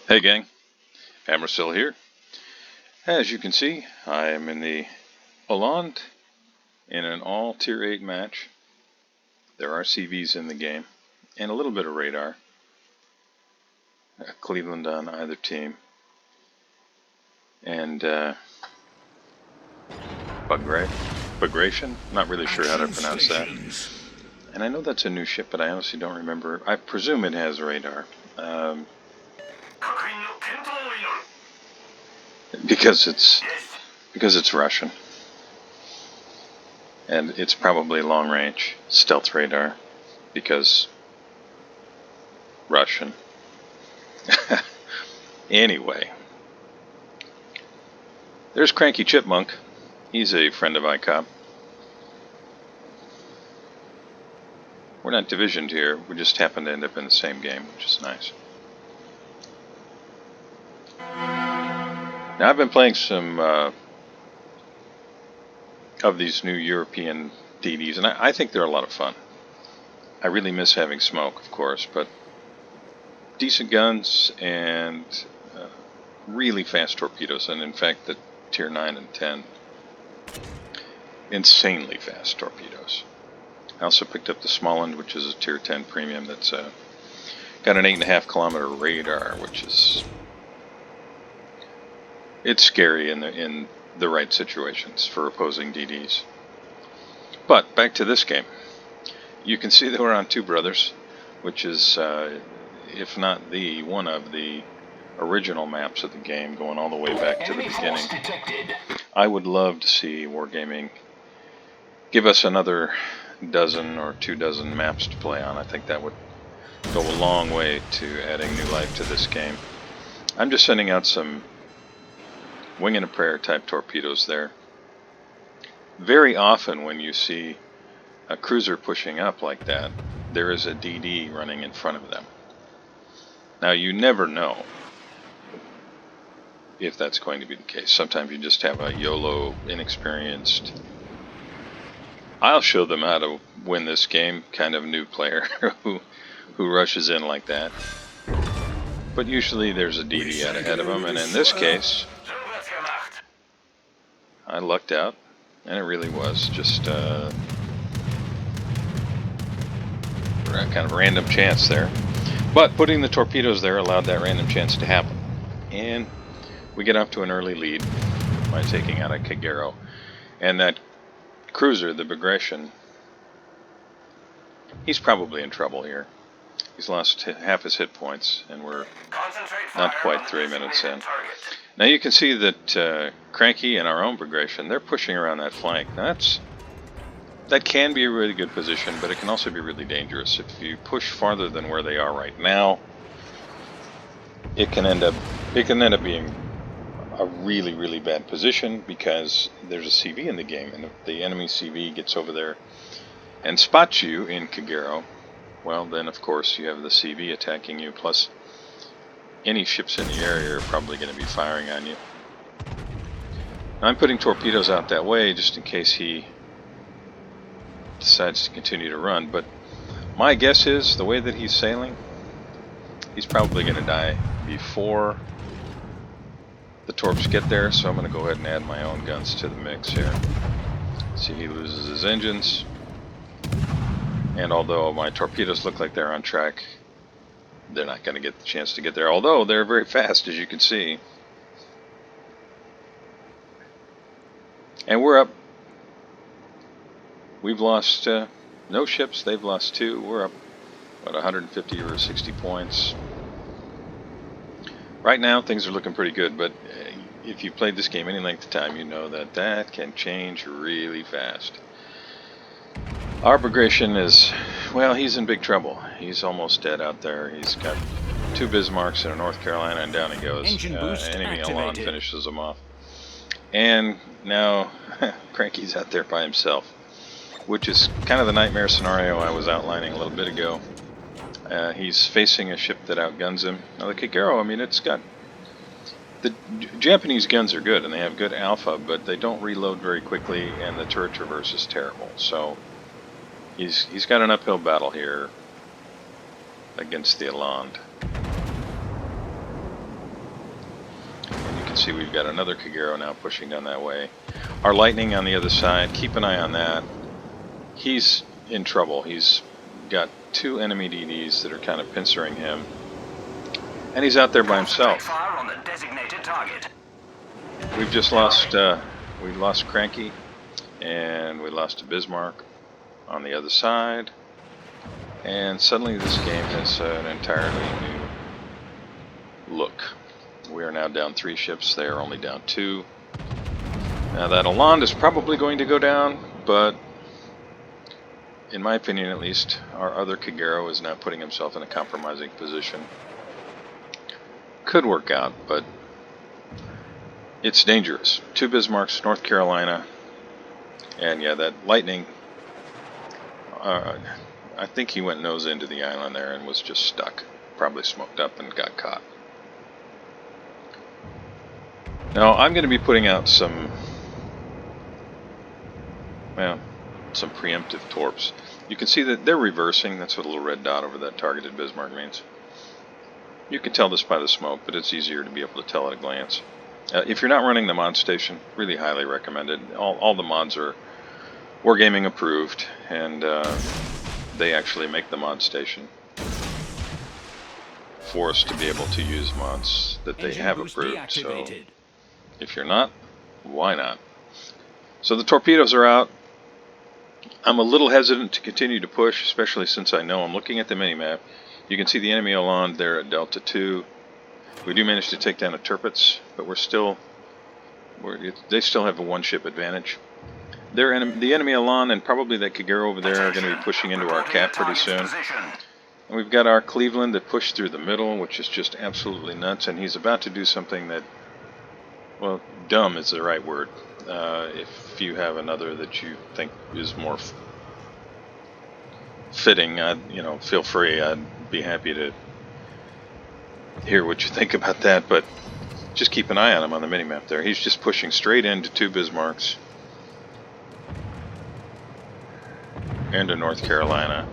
Hey gang, Hammer still here. As you can see, I am in the Öland in an all Tier 8 match. There are CVs in the game, and a little bit of radar. Cleveland on either team. And Bagration? Not really sure how to pronounce that. And I know that's a new ship, but I honestly don't remember. I presume it has radar. Because it's Russian. And it's probably long range stealth radar because Russian. Anyway, there's Cranky Chipmunk. He's a friend of ICOP. We're not divisioned here, we just happen to end up in the same game, which is nice. Now I've been playing some of these new European DDs, and I think they're a lot of fun. I really miss having smoke, of course, but decent guns and really fast torpedoes, and in fact the Tier 9 and 10, insanely fast torpedoes. I also picked up the Småland, which is a Tier 10 premium that's got an 8.5 kilometer radar, which is it's scary in the right situations for opposing DDs. But back to this game. You can see that we're on Two Brothers, which is, if not the one of the original maps of the game, going all the way back to the beginning. I would love to see Wargaming give us another dozen or 2 dozen maps to play on. I think that would go a long way to adding new life to this game. I'm just sending out some Wing and a Prayer type torpedoes there. Very often when you see a cruiser pushing up like that, there is a DD running in front of them. Now you never know if that's going to be the case. Sometimes you just have a YOLO, inexperienced, I'll show them how to win this game kind of new player who rushes in like that. But usually there's a DD out ahead of them, and in this case I lucked out, and it really was just a kind of random chance there. But putting the torpedoes there allowed that random chance to happen. And we get off to an early lead by taking out a Kagero. And that cruiser, the Bagration, he's probably in trouble here. He's lost half his hit points, and we're not quite 3 minutes in. Now you can see that Cranky and our own Bagration, they're pushing around that flank. Now that can be a really good position, but it can also be really dangerous. If you push farther than where they are right now, it can end up being a really, really bad position because there's a CV in the game, and if the enemy CV gets over there and spots you in Kagero, well then of course you have the CV attacking you, plus any ships in the area are probably going to be firing on you. Now, I'm putting torpedoes out that way just in case he decides to continue to run, but my guess is the way that he's sailing, he's probably going to die before the torps get there, so I'm going to go ahead and add my own guns to the mix here. See, he loses his engines, and although my torpedoes look like they're on track, they're not going to get the chance to get there, although they're very fast, as you can see. And we're up. We've lost no ships, they've lost 2. We're up about 150 or 60 points. Right now things are looking pretty good, but if you've played this game any length of time, you know that can change really fast. Our Bagration is, well, he's in big trouble. He's almost dead out there. He's got 2 Bismarcks in North Carolina, and down he goes. Enemy Öland finishes him off. And now Cranky's out there by himself, which is kind of the nightmare scenario I was outlining a little bit ago. He's facing a ship that outguns him. Now the Kagero, I mean, it's got... The Japanese guns are good, and they have good alpha, but they don't reload very quickly, and the turret traverse is terrible. So he's got an uphill battle here against the Öland. see we've got another Kagero now pushing down that way. Our lightning on the other side, keep an eye on that. He's in trouble. He's got 2 enemy DDs that are kind of pincering him. And he's out there by himself. Fire on the designated target. We've just lost, we lost Cranky, and we lost to Bismarck on the other side. And suddenly this game has an entirely new look. We are now down 3 ships. They are only down 2. Now that Öland is probably going to go down, but in my opinion at least, our other Kagero is now putting himself in a compromising position. Could work out, but it's dangerous. 2 Bismarcks, North Carolina, and yeah, that lightning, I think he went nose into the island there and was just stuck. Probably smoked up and got caught. Now I'm going to be putting out some preemptive torps. You can see that they're reversing. That's what a little red dot over that targeted Bismarck means. You can tell this by the smoke, but it's easier to be able to tell at a glance. If you're not running the mod station, really highly recommended. All the mods are Wargaming approved, and they actually make the mod station for us to be able to use mods that they have approved. So if you're not, why not? So the torpedoes are out. I'm a little hesitant to continue to push, especially since I know I'm looking at the minimap. You can see the enemy Öland there at Delta 2. We do manage to take down a Tirpitz, but they still have a 1-ship advantage. The enemy Öland and probably that Kagero over there are going to be pushing into our cap pretty soon. And we've got our Cleveland that pushed through the middle, which is just absolutely nuts, and he's about to do something that, well, dumb is the right word. If you have another that you think is more fitting, feel free. I'd be happy to hear what you think about that, but just keep an eye on him on the minimap there. He's just pushing straight into 2 Bismarcks into North Carolina.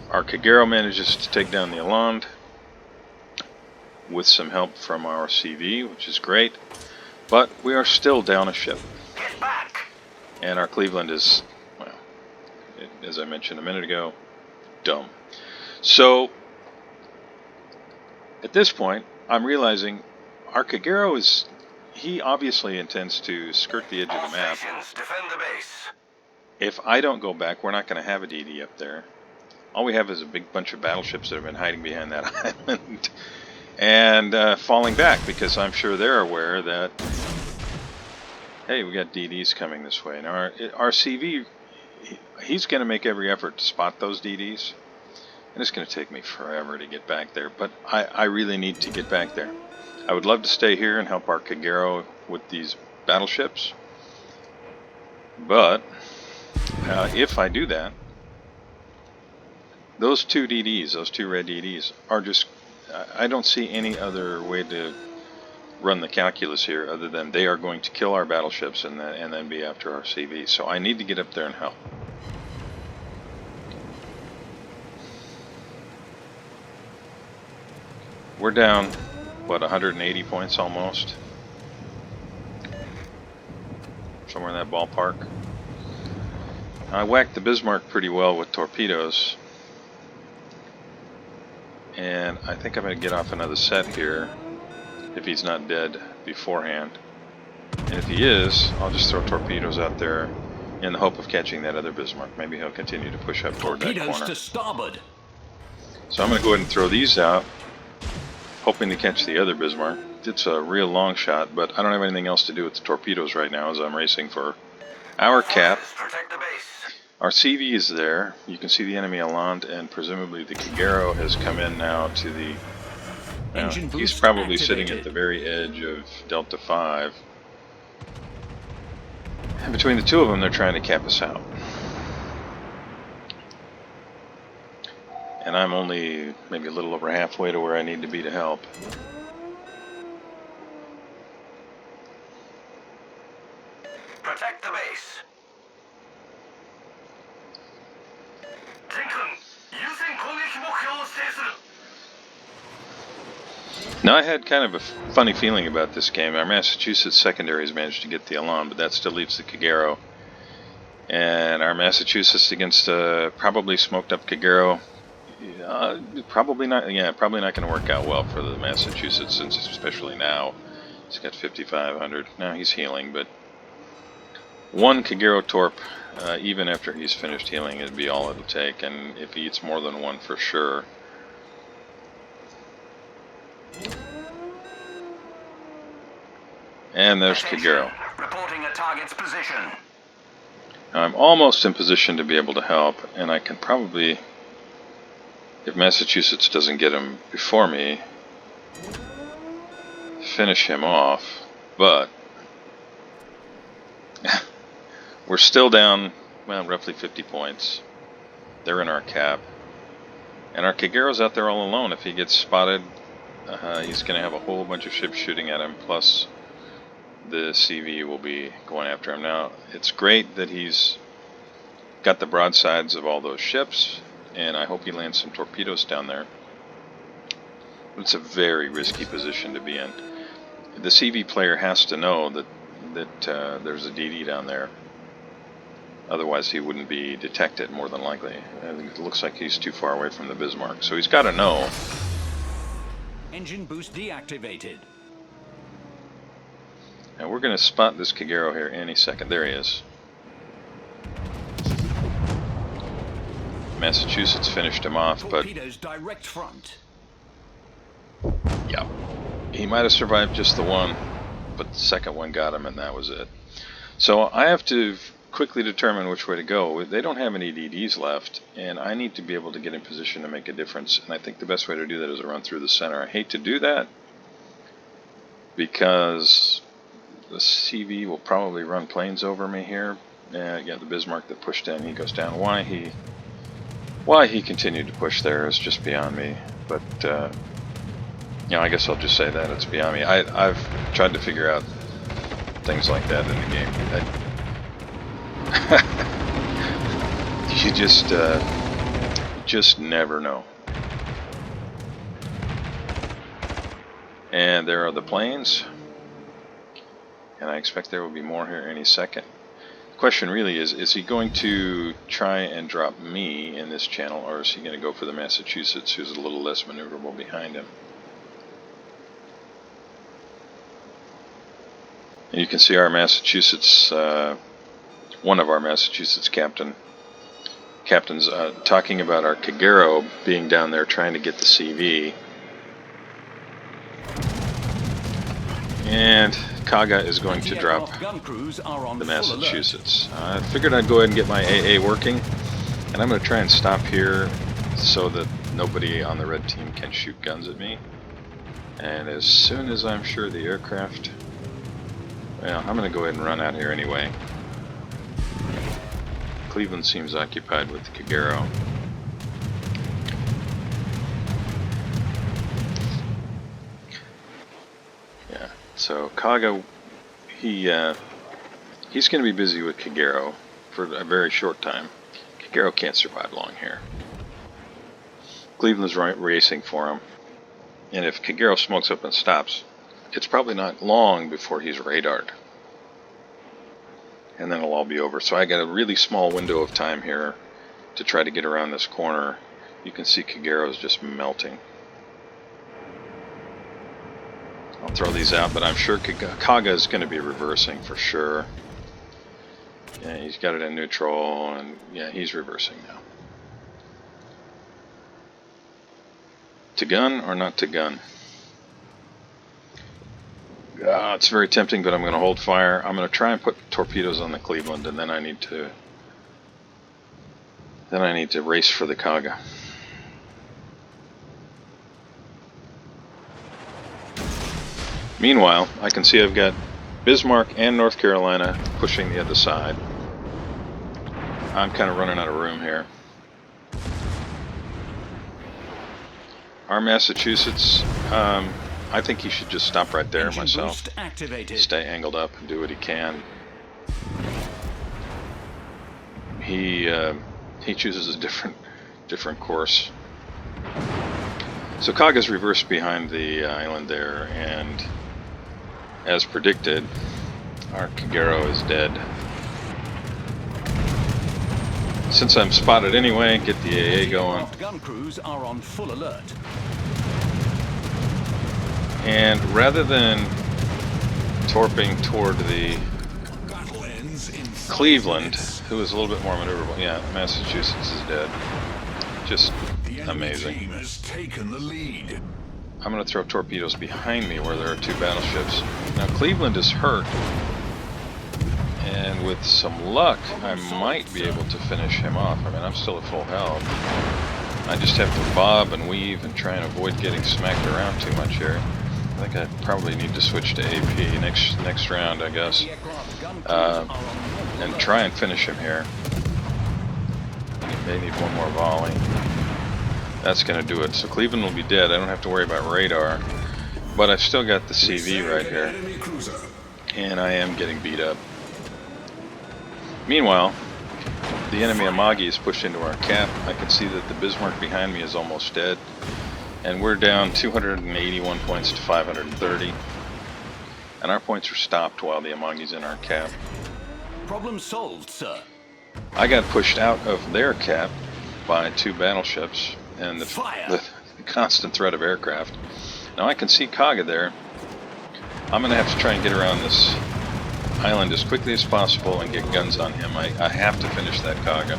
Our Kagero manages to take down the Öland with some help from our CV, which is great, but we are still down a ship. Get back. And our Cleveland is, well, as I mentioned a minute ago, dumb. So at this point, I'm realizing our Kagero he obviously intends to skirt the edge of the map. Defend the base. If I don't go back, we're not going to have a DD up there. All we have is a big bunch of battleships that have been hiding behind that island and falling back, because I'm sure they're aware that, hey, we got DDs coming this way. And our CV, he's going to make every effort to spot those DDs. And it's going to take me forever to get back there, but I really need to get back there. I would love to stay here and help our Kagero with these battleships, but if I do that, those 2 DDs, those 2 red DDs, are just, I don't see any other way to run the calculus here other than they are going to kill our battleships and then be after our CV. So I need to get up there and help. We're down, what, 180 points almost? Somewhere in that ballpark. I whacked the Bismarck pretty well with torpedoes. And I think I'm going to get off another set here, if he's not dead beforehand. And if he is, I'll just throw torpedoes out there in the hope of catching that other Bismarck. Maybe he'll continue to push up toward that corner. To starboard. So I'm going to go ahead and throw these out, hoping to catch the other Bismarck. It's a real long shot, but I don't have anything else to do with the torpedoes right now as I'm racing for our cap. Protect the base. Our CV is there. You can see the enemy Öland, and presumably the Kagero has come in now to the... he's probably sitting at the very edge of Delta 5. And between the 2 of them, they're trying to cap us out. And I'm only maybe a little over halfway to where I need to be to help. Protect the base. Now, I had kind of a funny feeling about this game. Our Massachusetts secondaries managed to get the Öland, but that still leaves the Kagero. And our Massachusetts against probably smoked up Kagero. Probably not. Yeah, probably not going to work out well for the Massachusetts, since especially now he's got 5,500. Now he's healing, but one Kagero Torp, even after he's finished healing, it'd be all it'll take. And if he eats more than one, for sure. And there's Kagero. Reporting a target's position. I'm almost in position to be able to help, and I can probably, if Massachusetts doesn't get him before me, finish him off. But we're still down, well, roughly 50 points. They're in our cap. And our Kagero's out there all alone. If he gets spotted, he's going to have a whole bunch of ships shooting at him, plus the CV will be going after him. Now, it's great that he's got the broadsides of all those ships, and I hope he lands some torpedoes down there. It's a very risky position to be in. The CV player has to know that there's a DD down there. Otherwise, he wouldn't be detected, more than likely. It looks like he's too far away from the Bismarck, so he's got to know. Engine boost deactivated. Now we're going to spot this Kagero here any second. There he is. Massachusetts finished him off, but Torpedoes direct front. yeah, he might have survived just the one, but the second one got him, and that was it. So I have to quickly determine which way to go. They don't have any DDs left, and I need to be able to get in position to make a difference, and I think the best way to do that is to run through the center. I hate to do that because the CV will probably run planes over me here. Yeah, the Bismarck that pushed in, he goes down. Why he continued to push there is just beyond me, but I guess I'll just say that it's beyond me. I've tried to figure out things like that in the game. You just never know. And there are the planes, and I expect there will be more here any second. The question really is he going to try and drop me in this channel, or is he going to go for the Massachusetts, who's a little less maneuverable behind him? And you can see our Massachusetts, one of our Massachusetts captains talking about our Kagero being down there trying to get the CV. And Kaga is going to drop the Massachusetts. I figured I'd go ahead and get my AA working, and I'm going to try and stop here so that nobody on the red team can shoot guns at me. And as soon as I'm sure the aircraft, well, I'm going to go ahead and run out here anyway. Cleveland seems occupied with the Kagero. Yeah, so Kaga, he's going to be busy with Kagero for a very short time. Kagero can't survive long here. Cleveland's racing for him, and if Kagero smokes up and stops, it's probably not long before he's radared. And then it'll all be over. So I got a really small window of time here to try to get around this corner. You can see Kagero's just melting. I'll throw these out, but I'm sure Kaga is going to be reversing for sure. Yeah, he's got it in neutral, and yeah, he's reversing now. To gun or not to gun? It's very tempting, but I'm going to hold fire. I'm going to try and put torpedoes on the Cleveland, and then I need to race for the Kaga. Meanwhile, I can see I've got Bismarck and North Carolina pushing the other side. I'm kind of running out of room here. Our Massachusetts, I think he should just stop right there myself. Stay angled up and do what he can. He chooses a different course. So Kaga's reversed behind the island there, and as predicted, our Kagero is dead. Since I'm spotted anyway, get the AA going. Gun crews are on full alert. And rather than torping toward the Cleveland, who is a little bit more maneuverable, yeah, Massachusetts is dead. Just amazing. I'm going to throw torpedoes behind me where there are two battleships. Now Cleveland is hurt, and with some luck, I might be able to finish him off. I mean, I'm still at full health. I just have to bob and weave and try and avoid getting smacked around too much here. I think I probably need to switch to AP next round, I guess, and try and finish him here. They need one more volley. That's going to do it. So Cleveland will be dead. I don't have to worry about radar, but I've still got the CV right here, and I am getting beat up. Meanwhile, the enemy Amagi is pushed into our cap. I can see that the Bismarck behind me is almost dead, and we're down 281 points to 530, and our points are stopped while the Amagi's in our cap. Problem solved, sir. I got pushed out of their cap by two battleships and the constant threat of aircraft. Now I can see Kaga there. I'm going to have to try and get around this island as quickly as possible and get guns on him. I have to finish that Kaga.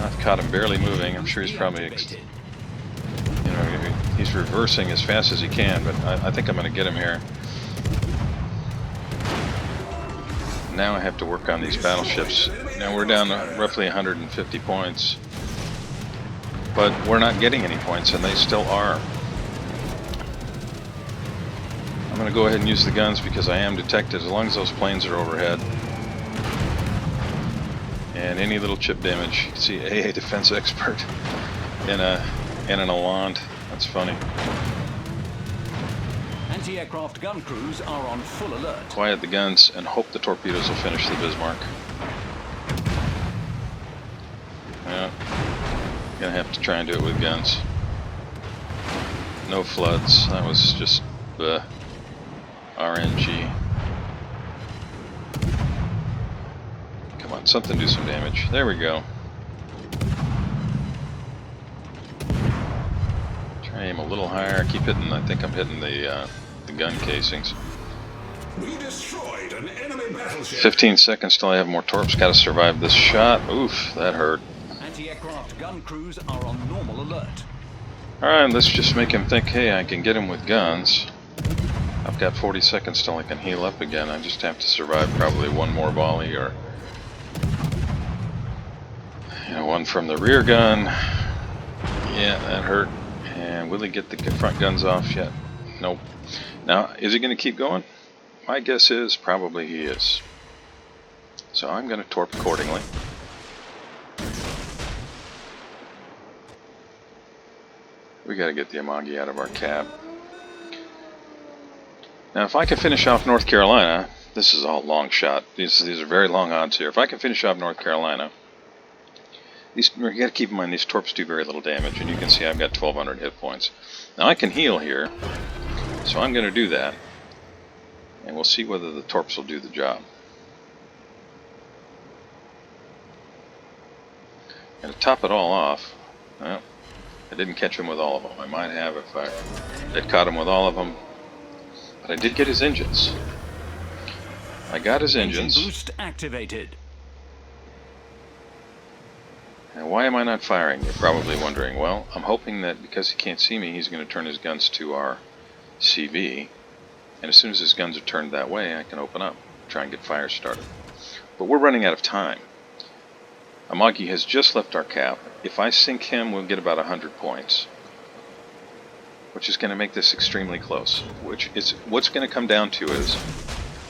I've caught him barely moving. I'm sure he's probably, he's reversing as fast as he can, but I think I'm going to get him here. Now I have to work on these battleships. Now we're down to roughly 150 points, but we're not getting any points, and they still are. I'm going to go ahead and use the guns because I am detected as long as those planes are overhead. And any little chip damage, you can see AA defense expert in an Öland. That's funny. Anti-aircraft gun crews are on full alert. Quiet the guns and hope the torpedoes will finish the Bismarck. Yeah, gonna have to try and do it with guns. No floods. That was just the RNG. Come on, something do some damage. There we go. Try aim a little higher. Keep hitting. I think I'm hitting the gun casings. We destroyed an enemy battleship. 15 seconds till I have more torps. Got to survive this shot. Oof, that hurt. Anti-aircraft gun crews are on normal alert. Alright, let's just make him think, hey, I can get him with guns. I've got 40 seconds till I can heal up again. I just have to survive probably one more volley, or one from the rear gun. Yeah, that hurt. And will he get the front guns off yet? Nope. Now, is he going to keep going? My guess is probably he is. So I'm going to torp accordingly. We got to get the Amagi out of our cap. Now, if I can finish off North Carolina, this is all long shot. These are very long odds here. If I can finish off North Carolina, you got to keep in mind these torps do very little damage, and you can see I've got 1,200 hit points. Now I can heal here, so I'm going to do that, and we'll see whether the torps will do the job. And to top it all off, well, I didn't catch him with all of them. I might have if I had caught him with all of them, but I did get his engines. I got his engines. Engine boost activated. And why am I not firing? You're probably wondering. Well, I'm hoping that because he can't see me, he's going to turn his guns to our CV, and as soon as his guns are turned that way, I can open up, try and get fire started. But we're running out of time. Amagi has just left our cap. If I sink him, we'll get about 100 points, which is going to make this extremely close. What's going to come down to is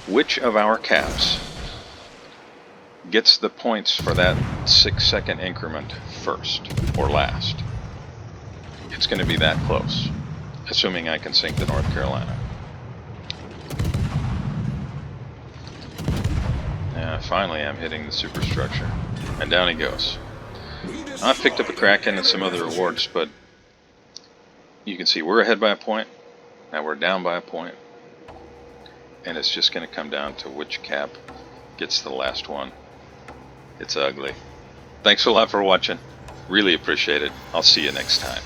which of our caps gets the points for that 6-second increment first or last. It's going to be that close, assuming I can sink the North Carolina. Finally, I'm hitting the superstructure. And down he goes. We I've picked up a destroyed Kraken an and some enemy other battleship. rewards, but you can see we're ahead by a point. Now we're down by a point. And it's just going to come down to which cap gets the last one. It's ugly. Thanks a lot for watching. Really appreciate it. I'll see you next time.